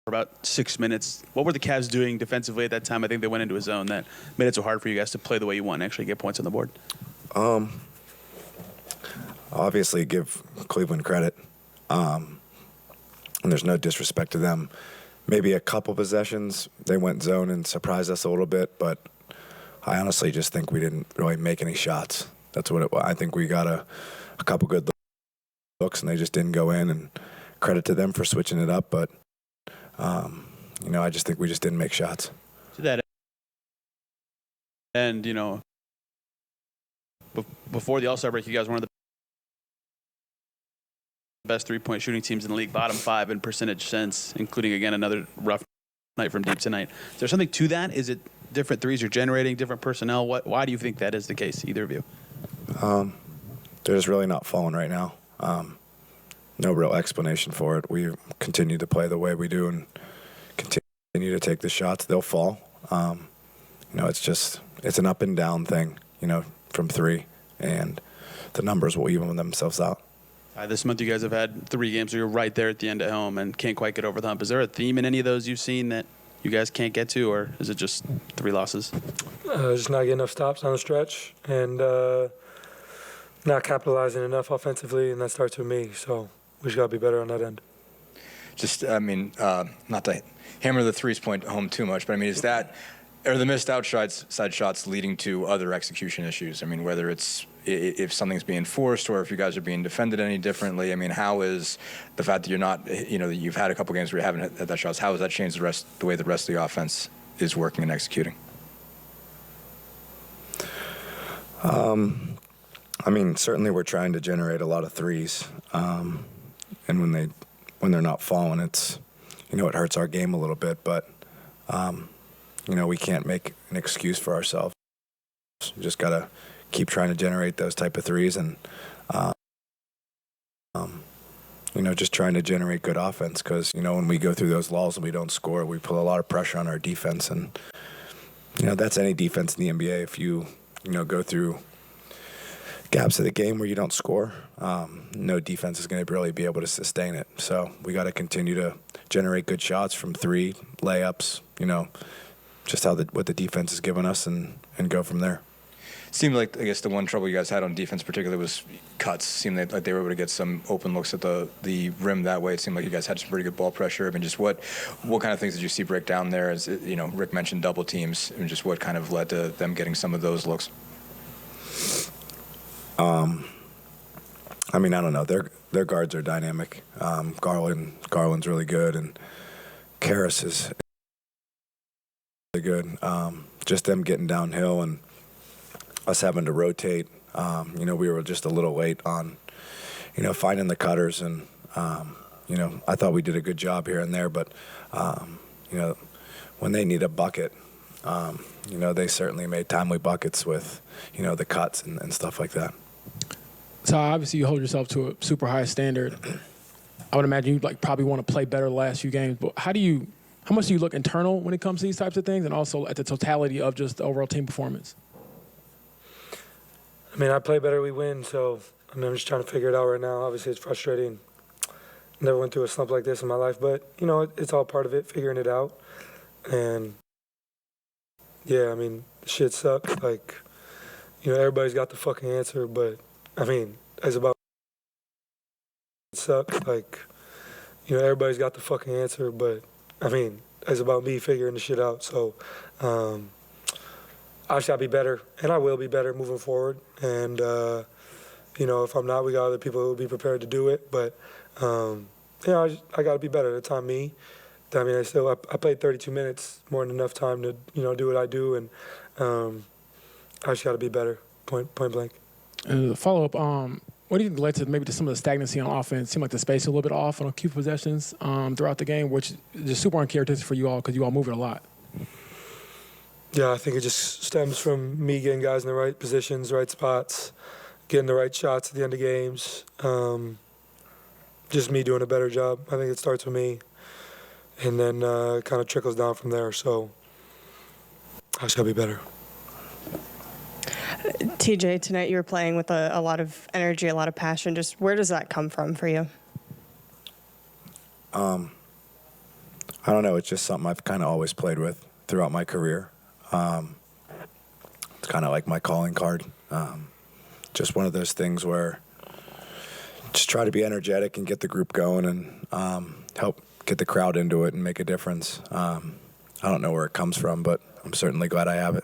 about 6 minutes. What were the Cavs doing defensively at that time? I think they went into a zone that made it so hard for you guys to play the way you want and actually get points on the board. Obviously give Cleveland credit. And there's no disrespect to them. Maybe a couple possessions, they went zone and surprised us a little bit, but I honestly just think we didn't really make any shots. That's what it was. I think we got a couple good looks, and they just didn't go in, and credit to them for switching it up, but I just think we just didn't make shots. To that end, before the All-Star break, you guys were one of the best three-point shooting teams in the league, bottom 5 in percentage since, including, again, another rough night from deep tonight. Is there something to that? Is it different threes you're generating, different personnel? Why do you think that is the case, either of you? They're just really not falling right now. No real explanation for it. We continue to play the way we do and continue to take the shots. They'll fall. It's an up and down thing, from three, and the numbers will even themselves out. This month you guys have had 3 games where you're right there at the end at home and can't quite get over the hump. Is there a theme in any of those you've seen that you guys can't get to, or is it just 3 losses? Just not getting enough stops on the stretch and not capitalizing enough offensively, and that starts with me. So we just got to be better on that end. Not to hammer the 3s point home too much, but is that – are the missed outside shots leading to other execution issues? Whether it's if something's being forced or if you guys are being defended any differently. How is the fact that you're not, that you've had a couple games where you haven't had that shots, how has that changed the way the rest of the offense is working and executing? Certainly we're trying to generate a lot of threes, and when they're not falling, it's it hurts our game a little bit, but. We can't make an excuse for ourselves. We just got to keep trying to generate those type of threes and, just trying to generate good offense because, when we go through those lulls and we don't score, we put a lot of pressure on our defense. And, that's any defense in the NBA. If you, go through gaps of the game where you don't score, no defense is going to really be able to sustain it. So we got to continue to generate good shots from 3, layups, just what the defense has given us and go from there. Seemed like, I guess, the one trouble you guys had on defense particularly was cuts. Seemed like they were able to get some open looks at the rim that way. It seemed like you guys had some pretty good ball pressure. Just what kind of things did you see break down there? As Rick mentioned double teams, and just what kind of led to them getting some of those looks? I don't know. Their guards are dynamic. Garland's really good, and Karras is good. Just them getting downhill and us having to rotate. We were just a little late on, finding the cutters, and I thought we did a good job here and there. But when they need a bucket, they certainly made timely buckets with the cuts and stuff like that. So obviously you hold yourself to a super high standard. I would imagine you probably want to play better the last few games. But how much do you look internal when it comes to these types of things, and also at the totality of just the overall team performance? I play better, we win. So I'm just trying to figure it out right now. Obviously, it's frustrating. Never went through a slump like this in my life, but it's all part of it, figuring it out. And yeah, the shit sucks. Everybody's got the fucking answer, but it's about it sucks. Everybody's got the fucking answer, but it's about me figuring the shit out. So I shall be better, and I will be better moving forward. And if I'm not, we got other people who will be prepared to do it. But I got to be better. That's on me. I played 32 minutes, more than enough time to do what I do, and I just got to be better. Point blank. And the follow-up, what do you think led to maybe to some of the stagnancy on offense? It seemed like the space a little bit off on a few possessions throughout the game, which is just super uncharacteristic for you all because you all move it a lot. Yeah, I think it just stems from me getting guys in the right positions, right spots, getting the right shots at the end of games. Just me doing a better job. I think it starts with me, and then kind of trickles down from there. So I shall be better. TJ, tonight you were playing with a lot of energy, a lot of passion. Just where does that come from for you? I I don't know. It's just something I've kind of always played with throughout my career. It's kind of like my calling card. Just one of those things where just try to be energetic and get the group going and help get the crowd into it and make a difference. I don't know where it comes from, but I'm certainly glad I have it.